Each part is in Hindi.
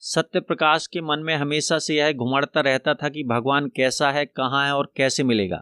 सत्य प्रकाश के मन में हमेशा से यह घुमड़ता रहता था कि भगवान कैसा है, कहाँ है और कैसे मिलेगा।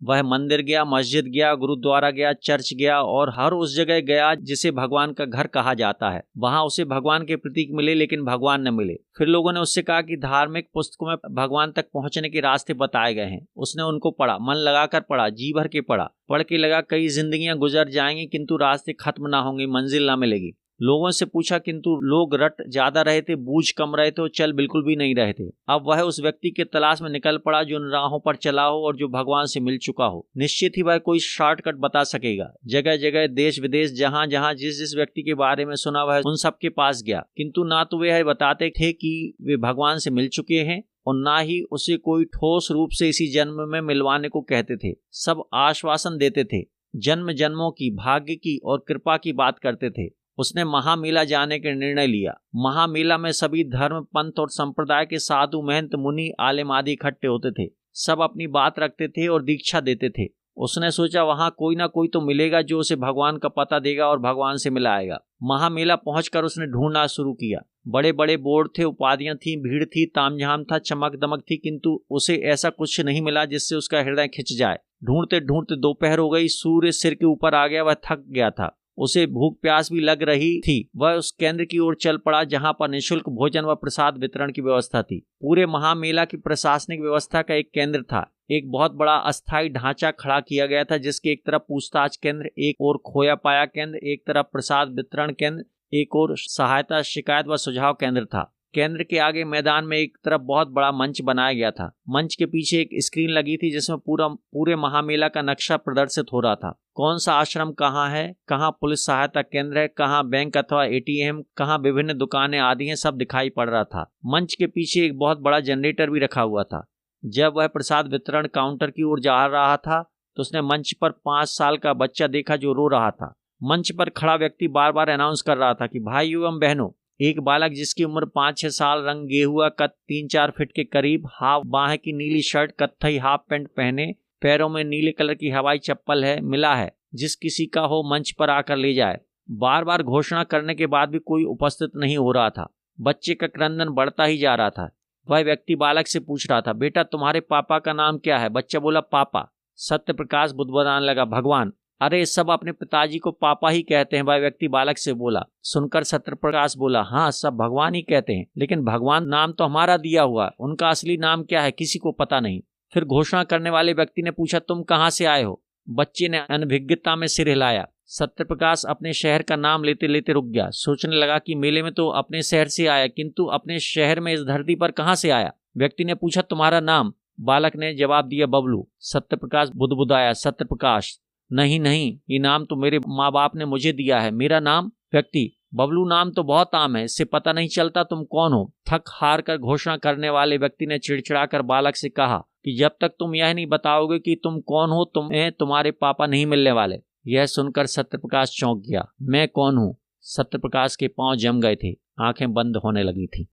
वह मंदिर गया, मस्जिद गया, गुरुद्वारा गया, चर्च गया और हर उस जगह गया जिसे भगवान का घर कहा जाता है। वहां उसे भगवान के प्रतीक मिले लेकिन भगवान न मिले। फिर लोगों ने उससे कहा कि धार्मिक पुस्तकों में भगवान तक पहुंचने के रास्ते बताए गए हैं। उसने उनको पढ़ा, मन लगाकर पढ़ा, जी भर के पढ़ा। पढ़ के लगा कई जिंदगियां गुजर जाएंगी किंतु रास्ते खत्म ना होंगे, मंजिल ना मिलेगी। लोगों से पूछा किंतु लोग रट ज्यादा रहे थे, बूझ कम रहे थे और चल बिल्कुल भी नहीं रहे थे। अब वह उस व्यक्ति के तलाश में निकल पड़ा जो उन राहों पर चला हो और जो भगवान से मिल चुका हो। निश्चित ही वह कोई शॉर्टकट बता सकेगा। जगह जगह, देश विदेश, जहां जहां जिस जिस व्यक्ति के बारे में सुना वह उन सब के पास गया, किंतु ना तो वे बताते थे कि वे भगवान से मिल चुके हैं और ना ही उसे कोई ठोस रूप से इसी जन्म में मिलवाने को कहते थे। सब आश्वासन देते थे, जन्म जन्मों की, भाग्य की और कृपा की बात करते थे। उसने महामेला जाने के निर्णय लिया। महामेला में सभी धर्म, पंथ और संप्रदाय के साधु, महंत, मुनि, आलिम आदि इकट्ठे होते थे। सब अपनी बात रखते थे और दीक्षा देते थे। उसने सोचा वहां कोई ना कोई तो मिलेगा जो उसे भगवान का पता देगा और भगवान से मिलाएगा। महामेला पहुंचकर उसने ढूंढना शुरू किया। बड़े बड़े बोर्ड थे, उपाधियां थी, भीड़ थी, तामझाम था, चमक दमक थी, किंतु उसे ऐसा कुछ नहीं मिला जिससे उसका हृदय खिंच जाए। ढूंढते ढूंढते दोपहर हो गई, सूर्य सिर के ऊपर आ गया, वह थक गया था। उसे भूख प्यास भी लग रही थी। वह उस केंद्र की ओर चल पड़ा जहां पर निःशुल्क भोजन व प्रसाद वितरण की व्यवस्था थी। पूरे महामेला की प्रशासनिक व्यवस्था का एक केंद्र था। एक बहुत बड़ा अस्थायी ढांचा खड़ा किया गया था जिसके एक तरफ पूछताछ केंद्र, एक और खोया पाया केंद्र, एक तरफ प्रसाद वितरण केंद्र, एक और सहायता, शिकायत व सुझाव केंद्र था। केंद्र के आगे मैदान में एक तरफ बहुत बड़ा मंच बनाया गया था। मंच के पीछे एक स्क्रीन लगी थी जिसमें पूरे महामेला का नक्शा प्रदर्शित हो रहा था। कौन सा आश्रम कहाँ है, कहाँ पुलिस सहायता केंद्र है, कहाँ बैंक अथवा एटीएम, कहाँ विभिन्न दुकानें आदि हैं, सब दिखाई पड़ रहा था। मंच के पीछे एक बहुत बड़ा जनरेटर भी रखा हुआ था। जब वह प्रसाद वितरण काउंटर की ओर जा रहा था तो उसने मंच पर 5 साल का बच्चा देखा जो रो रहा था। मंच पर खड़ा व्यक्ति बार बार अनाउंस कर रहा था कि भाइयों एवं बहनों, एक बालक जिसकी उम्र 5-6 साल, रंग गेहुआ, कद 3-4 फीट के करीब, हाफ बाह की नीली शर्ट, कत्थई हाफ पैंट पहने, पैरों में नीले कलर की हवाई चप्पल है, मिला है। जिस किसी का हो मंच पर आकर ले जाए। बार बार घोषणा करने के बाद भी कोई उपस्थित नहीं हो रहा था। बच्चे का क्रंदन बढ़ता ही जा रहा था। वह व्यक्ति बालक से पूछ रहा था, बेटा तुम्हारे पापा का नाम क्या है? बच्चा बोला, पापा। सत्य प्रकाश बुदबुदाने लगा, भगवान। अरे सब अपने पिताजी को पापा ही कहते हैं, वह व्यक्ति बालक से बोला। सुनकर सत्य प्रकाश बोला, हाँ सब भगवान ही कहते हैं, लेकिन भगवान नाम तो हमारा दिया हुआ, उनका असली नाम क्या है किसी को पता नहीं। फिर घोषणा करने वाले व्यक्ति ने पूछा, तुम कहाँ से आए हो? बच्चे ने अनभिज्ञता में सिर हिलाया। सत्य प्रकाश अपने शहर का नाम लेते लेते रुक गया। सोचने लगा कि मेले में तो अपने शहर से आया, किंतु अपने शहर में इस धरती पर कहाँ से आया? व्यक्ति ने पूछा, तुम्हारा नाम? बालक ने जवाब दिया, बबलू। सत्य प्रकाश बुदबुदाया, सत्य प्रकाश, नहीं नहीं, ये नाम तो मेरे माँ बाप ने मुझे दिया है, मेरा नाम। व्यक्ति, बबलू नाम तो बहुत आम है, इससे पता नहीं चलता तुम कौन हो। थक हार कर घोषणा करने वाले व्यक्ति ने चिड़चिड़ाकर बालक से कहा कि जब तक तुम यह नहीं बताओगे कि तुम कौन हो, तुम्हें तुम्हारे पापा नहीं मिलने वाले। यह सुनकर सत्यप्रकाश चौंक गया। मैं कौन हूँ? सत्यप्रकाश के पांव जम गए थे, आंखें बंद होने लगी थी।